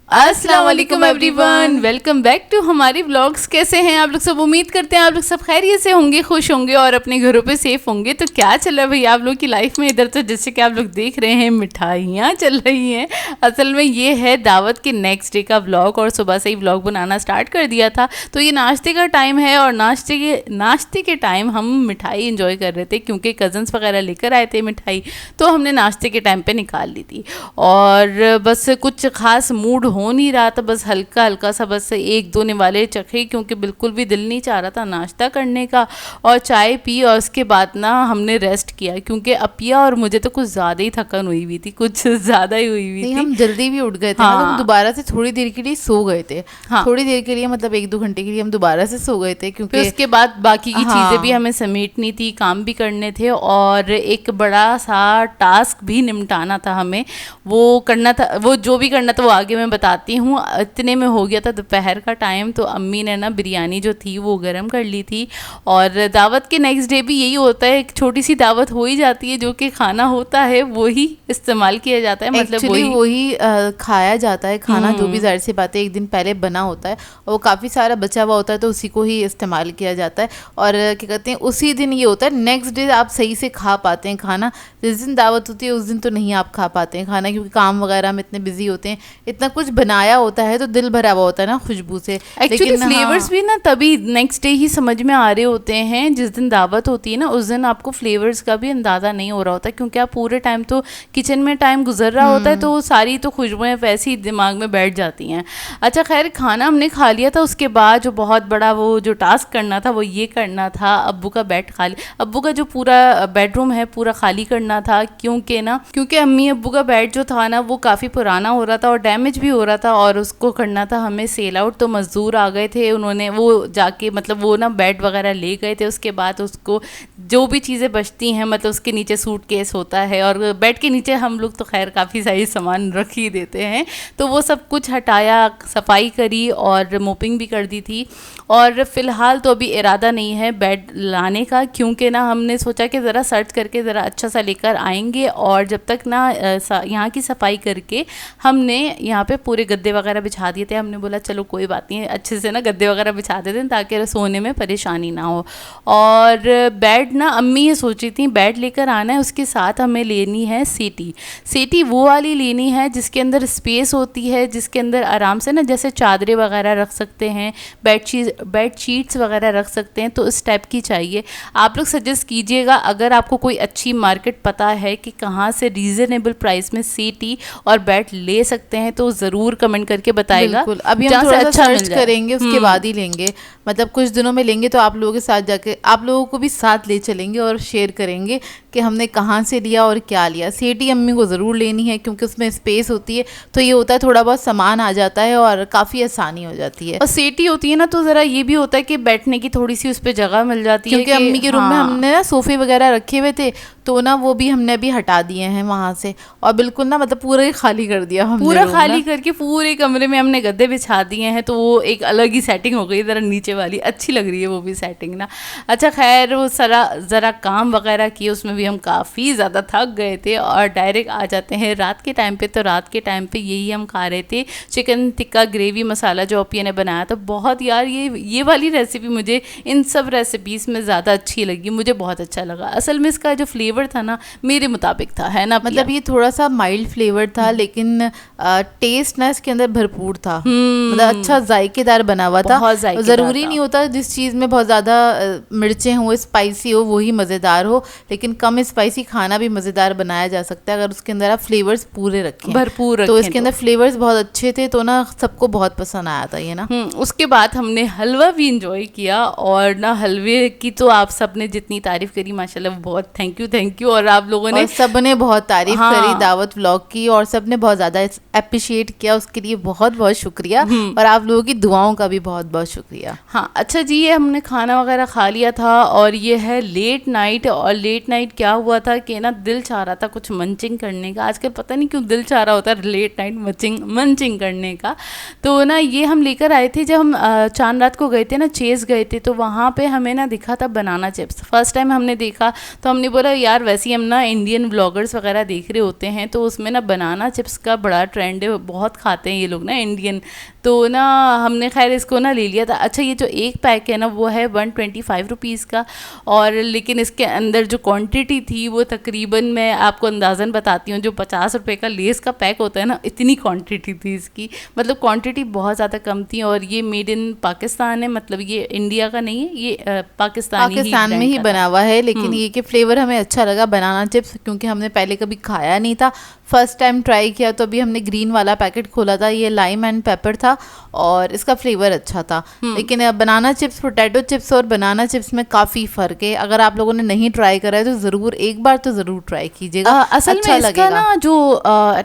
अस्सलाम वालेकुम everyone, welcome back to हमारी व्लॉग्स। कैसे हैं आप लोग सब? उम्मीद करते हैं आप लोग सब खैरियत से होंगे, खुश होंगे और अपने घरों पे सेफ होंगे। तो क्या चल रहा है भाई आप लोग की लाइफ में? इधर तो जैसे कि आप लोग देख रहे हैं मिठाइयाँ चल रही हैं। असल में ये है दावत के नेक्स्ट डे का व्लॉग और सुबह से ही व्लॉग बनाना स्टार्ट कर दिया था। तो ये नाश्ते का टाइम है और नाश्ते के टाइम हम मिठाई इंजॉय कर रहे थे क्योंकि कज़न्स वगैरह लेकर आए थे मिठाई, तो हमने नाश्ते के टाइम पे निकाल ली थी। और बस कुछ खास मूड हो नहीं रहा था, बस हल्का हल्का सा बस एक दो निवाले चखे क्योंकि बिल्कुल भी दिल नहीं चाह रहा था नाश्ता करने का। और चाय पी और उसके बाद ना हमने रेस्ट किया क्योंकि अपिया और मुझे तो कुछ ज़्यादा ही थकन हुई हुई थी, कुछ ज़्यादा ही हुई हुई थी। हम जल्दी भी उठ गए थे। हाँ। हम दोबारा से थोड़ी देर के लिए सो गए थे। हाँ। थोड़ी देर के लिए मतलब 1-2 घंटे के लिए हम दोबारा से सो गए थे क्योंकि उसके बाद बाकी की हाँ। चीज़ें भी हमें समेटनी थी, काम भी करने थे और एक बड़ा सा टास्क भी निपटाना था हमें। वो करना था, वो जो भी करना था वो आगे मैं बताती हूँ। इतने में हो गया था दोपहर का टाइम, तो अम्मी ने ना बिरयानी जो थी वो गर्म कर ली थी। और दावत के नेक्स्ट डे भी यही होता है, एक छोटी सी दावत हो ही जाती है, जो कि खाना होता है वही इस्तेमाल किया जाता है, मतलब वही खाया जाता है खाना, जो भी जाहिर सी बात है एक दिन पहले बना होता है और वो काफ़ी सारा बचा हुआ होता है तो उसी को ही इस्तेमाल किया जाता है। और क्या कहते हैं, उसी दिन ये होता है, नेक्स्ट डे आप सही से खा पाते हैं खाना। जिस दिन दावत होती है उस दिन तो नहीं आप खा पाते हैं खाना क्योंकि काम वगैरह में इतने बिजी होते हैं, इतना कुछ बनाया होता है तो दिल भरा हुआ होता है ना खुशबू से। एक्चुअली फ्लेवर्स भी ना तभी नेक्स्ट डे ही समझ में आ रहे होते हैं। जिस दिन दावत होती है ना उस दिन आपको फ्लेवर्स का भी अंदाज़ा नहीं हो रहा होता क्योंकि आप पूरे टाइम तो किचन में टाइम गुजर रहा होता है, तो सारी तो खुशबुएं वैसे ही दिमाग में बैठ जाती हैं। अच्छा खैर, खाना हमने खा लिया था। उसके बाद जो बहुत बड़ा वो जो टास्क करना था वो ये करना था, अब्बू का बेड खाली, अब्बू का जो पूरा बेडरूम है पूरा खाली करना था क्योंकि अम्मी अब्बू का बेड जो था ना वो काफ़ी पुराना हो रहा था और डैमेज भी हो रहा था और उसको करना था हमें सेल आउट। तो मज़दूर आ गए थे, उन्होंने वो जाके मतलब वो ना बेड वगैरह ले गए थे। उसके बाद उसको जो भी चीज़ें बचती हैं, मतलब उसके नीचे सूटकेस होता है और बेड के नीचे हम लोग तो खैर काफ़ी सारी सामान रख ही देते हैं, तो वो सब कुछ हटाया, सफाई करी और मोपिंग भी कर दी थी। और फ़िलहाल तो अभी इरादा नहीं है बेड लाने का क्योंकि ना हमने सोचा कि ज़रा सर्च करके ज़रा अच्छा सा लेकर आएंगे और जब तक ना यहाँ की सफाई करके हमने यहाँ पे पूरे गद्दे वगैरह बिछा दिए थे। हमने बोला चलो कोई बात नहीं, अच्छे से ना गद्दे वगैरह बिछा देते हैं ताकि सोने में परेशानी ना हो। और बेड ना अम्मी ये सोची थी बेड लेकर आना है, उसके साथ हमें लेनी है सेटी वो वाली लेनी है जिसके अंदर स्पेस होती है, जिसके अंदर आराम से ना जैसे चादरें वगैरह रख सकते हैं, बेड शीट्स वगैरह रख सकते हैं, तो इस टाइप की चाहिए। आप लोग सजेस्ट कीजिएगा अगर आपको कोई अच्छी मार्केट पता है कि कहाँ से रीज़नेबल प्राइस में सेटी और बेड ले सकते हैं तो ज़रूर कमेंट करके बताएगा। बिल्कुल, अभी हम थोड़ा सा सर्च करेंगे उसके बाद ही लेंगे, मतलब कुछ दिनों में लेंगे तो आप लोगों के साथ जाके आप लोगों को भी साथ ले चलेंगे और शेयर करेंगे कि हमने कहाँ से लिया और क्या लिया। सेटी अम्मी को ज़रूर लेनी है क्योंकि उसमें स्पेस होती है, तो ये होता है थोड़ा बहुत सामान आ जाता है और काफ़ी आसानी हो जाती है। और सेटी होती है ना तो ज़रा ये भी होता है कि बैठने की थोड़ी सी उस पर जगह मिल जाती है क्योंकि अम्मी के रूम में हमने ना सोफ़े वगैरह रखे हुए थे तो ना वो भी हमने अभी हटा दिए हैं वहाँ से और बिल्कुल ना मतलब पूरा ही खाली कर दिया हमने, पूरा खाली करके पूरे कमरे में हमने गद्दे बिछा दिए हैं, तो वो एक अलग ही सेटिंग हो गई। ज़रा नीचे वाली अच्छी लग रही है वो भी सेटिंग ना। अच्छा खैर, वो ज़रा काम वगैरह किए, उसमें भी हम काफ़ी ज़्यादा थक गए थे और डायरेक्ट आ जाते हैं रात के टाइम पे। तो रात के टाइम पे यही हम खा रहे थे, चिकन टिक्का ग्रेवी मसाला जो अपिया ने बनाया था। बहुत यार ये वाली रेसिपी मुझे इन सब रेसिपीज़ में ज़्यादा अच्छी लगी, मुझे बहुत अच्छा लगा। असल में इसका जो फ्लेवर था ना मेरे मुताबिक था, है ना, मतलब ये थोड़ा सा माइल्ड फ्लेवर था लेकिन टेस्ट ना इसके अंदर भरपूर था, मतलब अच्छा जायकेदार बना हुआ था। ज़रूरी नहीं होता जिस चीज़ में बहुत ज़्यादा मिर्चें हो, स्पाइसी हो, वही मज़ेदार हो, लेकिन कम स्पाइसी खाना भी मज़ेदार बनाया जा सकता है अगर उसके अंदर आप फ्लेवर्स पूरे रखें, भरपूर रखें। तो इसके अंदर फ्लेवर्स बहुत अच्छे थे तो ना सबको बहुत पसंद आया था ये ना। उसके बाद हमने हलवा भी इंजॉय किया और ना हलवे की तो आप सबने जितनी तारीफ़ करी माशाल्लाह, बहुत थैंक यू। और आप लोगों ने सबने बहुत तारीफ करी दावत व्लॉग की और सबने बहुत ज़्यादा अप्रिशिएट किया, उसके लिए बहुत बहुत शुक्रिया और आप लोगों की दुआओं का भी बहुत बहुत शुक्रिया। हाँ अच्छा जी, ये हमने खाना वगैरह खा लिया था और ये है लेट नाइट। और लेट नाइट क्या हुआ था कि ना दिल चाह रहा था कुछ मंचिंग करने का। आजकल पता नहीं क्यों दिल चाह रहा होता है लेट नाइट मंचिंग करने का। तो ना ये हम लेकर आए थे जब हम चांद रात को गए थे ना, चेस गए थे, तो वहाँ पे हमें ना दिखा था बनाना चिप्स। फर्स्ट टाइम हमने देखा तो हमने बोला यार वैसे ही हम ना इंडियन व्लॉगर्स वगैरह देख रहे होते हैं तो उसमें ना बनाना चिप्स का बड़ा ट्रेंड है, बहुत खाते हैं ये लोग ना इंडियन। तो ना हमने खैर इसको ना ले लिया था। अच्छा ये जो एक पैक है ना वो है 125 रुपीज़ का, और लेकिन इसके अंदर जो क्वांटिटी थी वो तकरीबन, मैं आपको अंदाज़न बताती हूँ, जो 50 रुपए का लेस का पैक होता है ना, इतनी क्वांटिटी थी इसकी। मतलब क्वांटिटी बहुत ज़्यादा कम थी। और ये मेड इन पाकिस्तान है, मतलब ये इंडिया का नहीं है, ये पाकिस्तान में ही बना हुआ है। लेकिन ये कि फ्लेवर हमें अच्छा लगा बनाना चिप्स, क्योंकि हमने पहले कभी खाया नहीं था, फर्स्ट टाइम ट्राई किया। तो अभी हमने ग्रीन वाला पैकेट खोला था, ये लाइम एंड पेपर था और इसका फ्लेवर अच्छा था। लेकिन बनाना चिप्स, पोटैटो चिप्स और बनाना चिप्स में काफ़ी फ़र्क है। अगर आप लोगों ने नहीं ट्राई करा है तो ज़रूर एक बार तो ज़रूर ट्राई कीजिएगा, असल अच्छा में इसका लगेगा। ना जो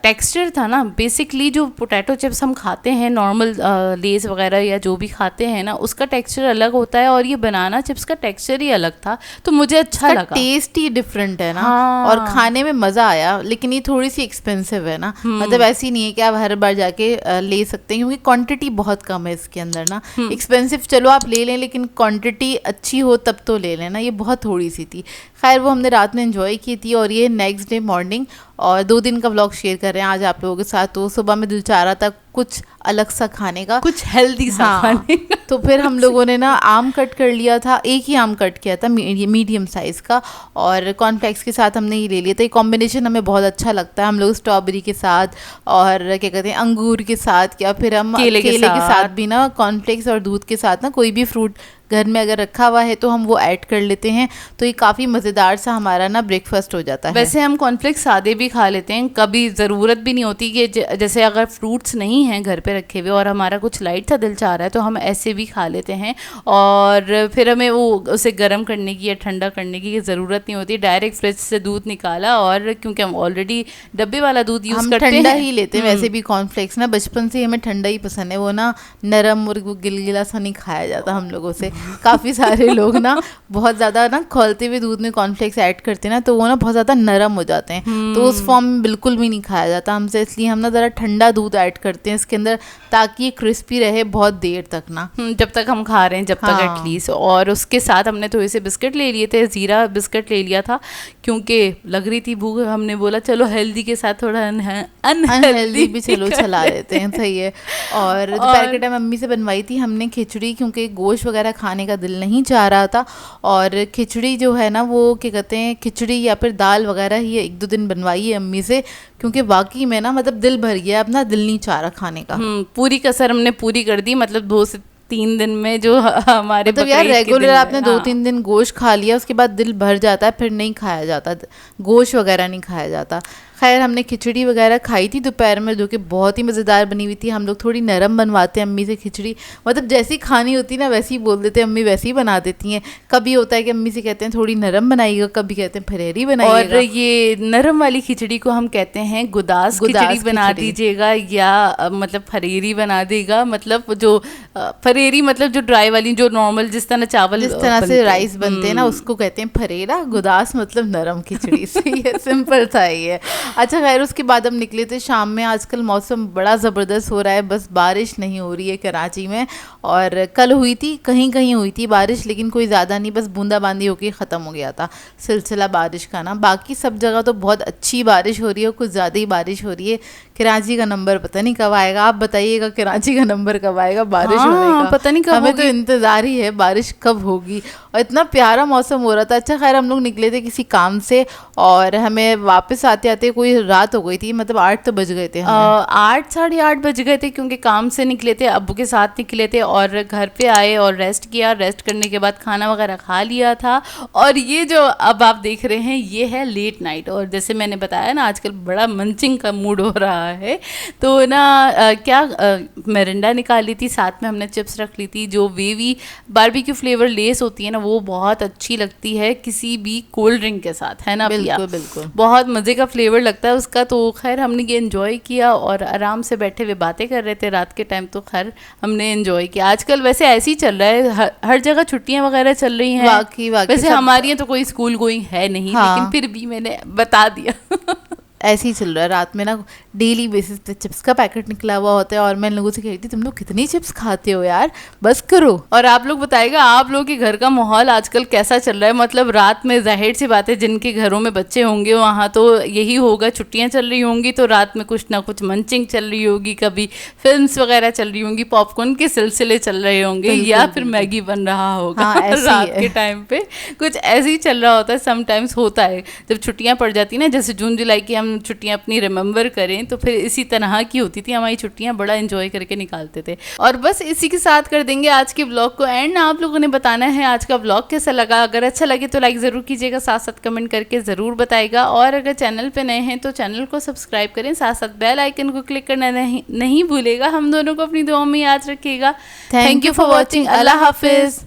टेक्सचर था ना, बेसिकली जो पोटैटो चिप्स हम खाते हैं नॉर्मल लेस वगैरह या जो भी खाते हैं ना, उसका टेक्सचर अलग होता है और ये बनाना चिप्स का टेक्सचर ही अलग था, तो मुझे अच्छा लगा। टेस्ट ही डिफरेंट है ना। हाँ। और खाने में मज़ा आया। लेकिन ये थोड़ी सी एक्सपेंसिव है ना, मतलब ऐसी नहीं है कि आप हर बार जाके ले सकते हैं, क्योंकि क्वांटिटी बहुत कम है इसके अंदर ना। एक्सपेंसिव चलो आप ले लें, लेकिन क्वांटिटी अच्छी हो तब तो ले लेना, ये बहुत थोड़ी सी थी। खैर वो हमने रात में एंजॉय की थी। और ये नेक्स्ट डे मॉर्निंग, और 2 दिन का व्लॉग शेयर कर रहे हैं आज आप लोगों के साथ। तो सुबह में दिल चाह रहा था कुछ अलग सा खाने का, कुछ हेल्दी सा खाने का। तो फिर हम लोगों ने ना आम कट कर लिया था, एक ही आम कट किया था मीडियम साइज़ का, और कॉर्नफ्लेक्स के साथ हमने ये ले लिया था। ये कॉम्बिनेशन हमें बहुत अच्छा लगता है। हम लोग स्ट्रॉबेरी के साथ और क्या कहते हैं अंगूर के साथ, या फिर हम केले के साथ भी ना, कॉर्नफ्लेक्स और दूध के साथ ना कोई भी फ्रूट घर में अगर रखा हुआ है तो हम वो ऐड कर लेते हैं। तो ये काफ़ी मज़ेदार सा हमारा ना ब्रेकफास्ट हो जाता है। वैसे हम कॉर्नफ्लेक्स सादे भी खा लेते हैं, कभी ज़रूरत भी नहीं होती कि जैसे अगर फ्रूट्स नहीं हैं घर पे रखे हुए और हमारा कुछ लाइट सा दिल चाह रहा है तो हम ऐसे भी खा लेते हैं। और फिर हमें वो उसे गर्म करने की या ठंडा करने की ज़रूरत नहीं होती, डायरेक्ट फ्रिज से दूध निकाला, और क्योंकि हम ऑलरेडी डब्बे वाला दूध यूज़ करते हैं, ठंडा ही लेते हैं। वैसे भी कॉर्नफ्लेक्स ना बचपन से हमें ठंडा ही पसंद है, वो ना नरम और गिलगिला सा नहीं खाया जाता हम लोगों से। काफ़ी सारे लोग ना बहुत ज़्यादा ना खौलते हुए दूध में कॉर्नफ्लेक्स ऐड करते हैं ना, तो वो ना बहुत ज़्यादा नरम हो जाते हैं, तो उस फॉर्म में बिल्कुल भी नहीं खाया जाता हमसे। इसलिए हम ना ज़रा ठंडा दूध ऐड करते हैं इसके अंदर, ताकि ये क्रिस्पी रहे बहुत देर तक ना, जब तक हम खा रहे हैं, जब तक एटलीस्ट। और उसके साथ हमने थोड़े से बिस्किट ले लिए थे, ज़ीरा बिस्किट ले लिया था, क्योंकि लग रही थी भूख। हमने बोला चलो हेल्दी के साथ थोड़ा अनहेल्दी भी चलो चला लेते हैं, सही है। और दोपहर के टाइम मम्मी से बनवाई थी हमने खिचड़ी, क्योंकि गोश्त वगैरह खाने का दिल नहीं चाह रहा था। और खिचड़ी जो है ना, वो क्या कहते हैं, खिचड़ी या फिर दाल वगैरह ही 1-2 दिन बनवाई है अम्मी से, क्योंकि वाकई में ना मतलब दिल भर गया, अब ना दिल नहीं चाह रहा खाने का। पूरी कसर हमने पूरी कर दी, मतलब 2 से 3 दिन में जो हमारे तो यार रेगुलर आपने 2-3 दिन गोश्त खा लिया, उसके बाद दिल भर जाता है, फिर नहीं खाया जाता, गोश्त वगैरह नहीं खाया जाता। खैर हमने खिचड़ी वगैरह खाई थी दोपहर में, जो कि बहुत ही मज़ेदार बनी हुई थी। हम लोग थोड़ी नरम बनवाते हैं अम्मी से खिचड़ी, मतलब जैसी खानी होती ना वैसी बोल देते हैं, अम्मी वैसी ही बना देती हैं। कभी होता है कि अम्मी से कहते हैं थोड़ी नरम बनाइएगा, कभी कहते हैं फरेरी बनाइएगा। और ये नरम वाली खिचड़ी को हम कहते हैं गुदास खिचड़ी बना दीजिएगा, या मतलब फरेरी बना देगा। मतलब जो फरेरी मतलब जो ड्राई वाली, जो नॉर्मल जिस तरह चावल जिस तरह से राइस बनते हैं ना, उसको कहते हैं फरेरा। गुदास मतलब नरम खिचड़ी से, ये सिंपल था ये। अच्छा खैर उसके बाद हम निकले थे शाम में। आजकल मौसम बड़ा ज़बरदस्त हो रहा है, बस बारिश नहीं हो रही है कराची में। और कल हुई थी, कहीं कहीं हुई थी बारिश, लेकिन कोई ज़्यादा नहीं, बस बूंदाबांदी होकर ख़त्म हो गया था सिलसिला बारिश का ना। बाकी सब जगह तो बहुत अच्छी बारिश हो रही है, कुछ ज़्यादा ही बारिश हो रही है। कराची का नंबर पता नहीं कब आएगा, आप बताइएगा कराची का नंबर कब आएगा बारिश होने का, पता नहीं कब हमें तो इंतज़ार ही है बारिश कब होगी। और इतना प्यारा मौसम हो रहा था। अच्छा खैर हम लोग निकले थे किसी काम से, और हमें वापस आते आते कोई रात हो गई थी, मतलब 8 तो बज गए थे, 8 साढ़े 8 बज गए थे, क्योंकि काम से निकले थे, अब्बू के साथ निकले थे, और घर पे आए और रेस्ट किया। रेस्ट करने के बाद खाना वगैरह खा लिया था। और ये जो अब आप देख रहे हैं ये है लेट नाइट। और जैसे मैंने बताया ना आजकल बड़ा मंचिंग का मूड हो रहा है, तो ना मिरिंडा निकाली थी, साथ में हमने चिप्स रख ली थी, जो वेवी बारबेक्यू फ्लेवर लेस होती है ना, वो बहुत अच्छी लगती है किसी भी कोल्ड ड्रिंक के साथ, है ना? बिल्कुल बिल्कुल, बहुत मज़े का फ्लेवर लगता है उसका। तो खैर हमने ये एंजॉय किया और आराम से बैठे हुए बातें कर रहे थे रात के टाइम, तो खैर हमने एंजॉय किया। आजकल वैसे ऐसे ही चल रहा है, हर जगह छुट्टियां वगैरह चल रही हैं। वाकई वैसे हमारी यहाँ तो कोई स्कूल गोइंग है नहीं, लेकिन फिर भी मैंने बता दिया। ऐसे ही चल रहा है। रात में ना डेली बेसिस पे चिप्स का पैकेट निकला हुआ होता है और मैं लोगों से कह रही थी तुम लोग कितनी चिप्स खाते हो यार, बस करो। और आप लोग बताइएगा आप लोग के घर का माहौल आजकल कैसा चल रहा है। मतलब रात में जाहिर सी बात है जिनके घरों में बच्चे होंगे वहाँ तो यही होगा, छुट्टियाँ चल रही होंगी तो रात में कुछ ना कुछ मंचिंग चल रही होगी, कभी फिल्म्स वगैरह चल रही होंगी, पॉपकॉर्न के सिलसिले चल रहे होंगे, या फिर मैगी बन रहा होगा। हाँ, रात के टाइम पे कुछ ऐसे ही चल रहा होता है। समटाइम्स होता है जब छुट्टियाँ पड़ जाती ना, जैसे जून जुलाई की हम छुट्टियाँ अपनी रिमेंबर करें तो फिर इसी तरह की होती थी हमारी छुट्टियां, बड़ा एंजॉय करके निकालते थे। और बस इसी के साथ कर देंगे आज के ब्लॉग को एंड। आप लोगों ने बताना है आज का ब्लॉग कैसा लगा। अगर अच्छा लगे तो लाइक ज़रूर कीजिएगा, साथ साथ कमेंट करके ज़रूर बताइएगा। और अगर चैनल पे नए हैं तो चैनल को सब्सक्राइब करें, साथ साथ बेल आइकन को क्लिक करना नहीं भूलेगा। हम दोनों को अपनी दुआ में याद रखिएगा। Thank you for watching. अल्लाह हाफिज़।